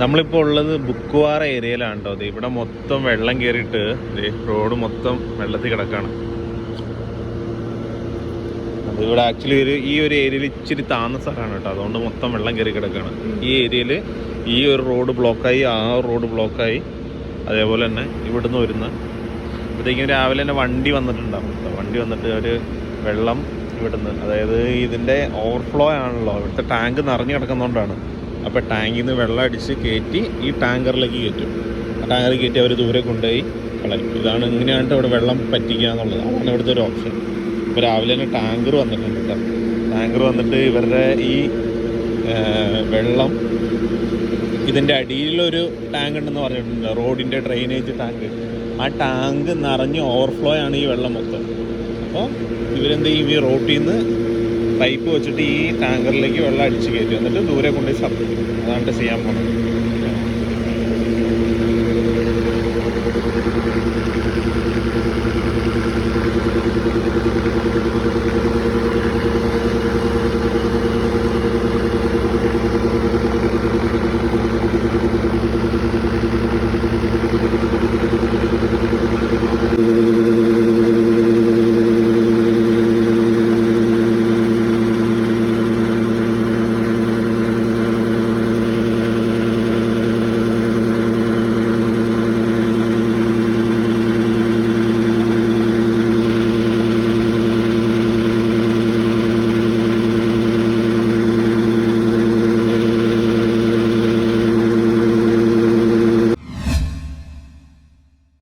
നമ്മളിപ്പോൾ ഉള്ളത് ബുക്കുവാറ ഏരിയയിലാണ് കേട്ടോ. അത് ഇവിടെ മൊത്തം വെള്ളം കയറിയിട്ട് റോഡ് മൊത്തം വെള്ളത്തിൽ കിടക്കാണ്. അതിവിടെ ആക്ച്വലി ഈ ഒരു ഏരിയയിൽ ഇച്ചിരി താഴ്ന്ന സ്ഥലമാണ് കേട്ടോ. അതുകൊണ്ട് മൊത്തം വെള്ളം കയറി കിടക്കുകയാണ്. ഈ ഏരിയയിൽ ഈ ഒരു റോഡ് ബ്ലോക്കായി, ആ റോഡ് ബ്ലോക്കായി. അതേപോലെ തന്നെ ഇവിടുന്ന് വരുന്ന ഇപ്പോഴത്തേക്കും രാവിലെ തന്നെ വണ്ടി വന്നിട്ടുണ്ടാവും. വണ്ടി വന്നിട്ട് ഒരു വെള്ളം ഇവിടുന്ന്, അതായത് ഇതിൻ്റെ ഓവർഫ്ലോ ആണല്ലോ, ഇവിടുത്തെ ടാങ്ക് നിറഞ്ഞു കിടക്കുന്നതുകൊണ്ടാണ്. അപ്പോൾ ടാങ്കിൽ നിന്ന് വെള്ളം അടിച്ച് കയറ്റി ഈ ടാങ്കറിലേക്ക് കയറ്റും. ആ ടാങ്കറിൽ കയറ്റി അവർ ദൂരെ കൊണ്ടുപോയി കളയും. ഇതാണ് ഇങ്ങനെയാണ് ഇവിടെ വെള്ളം പറ്റിക്കുക എന്നുള്ളത്. അതാണ് ഇവിടുത്തെ ഒരു ഓപ്ഷൻ. ഇപ്പോൾ രാവിലെ തന്നെ ടാങ്കർ വന്നിട്ടുണ്ട് കേട്ടോ. ടാങ്കർ വന്നിട്ട് ഇവരുടെ ഈ വെള്ളം ഇതിൻ്റെ അടിയിലൊരു ടാങ്ക് ഉണ്ടെന്ന് പറഞ്ഞിട്ടുണ്ട്, റോഡിൻ്റെ ഡ്രെയിനേജ് ടാങ്ക്. ആ ടാങ്ക് നിറഞ്ഞ് ഓവർഫ്ലോ ആണ് ഈ വെള്ളം മൊത്തം. അപ്പോൾ ഇവരെന്ത് ചെയ്യും, ഈ റോട്ടിൽ നിന്ന് പൈപ്പ് വെച്ചിട്ട് ഈ ടാങ്കറിലേക്ക് വെള്ളം അടിച്ച് കയറ്റും, എന്നിട്ട് ദൂരെ കൊണ്ടുപോയി സപ്ലൈ ചെയ്യും. അതാണ് ചെയ്യാൻ പോകുന്നത്.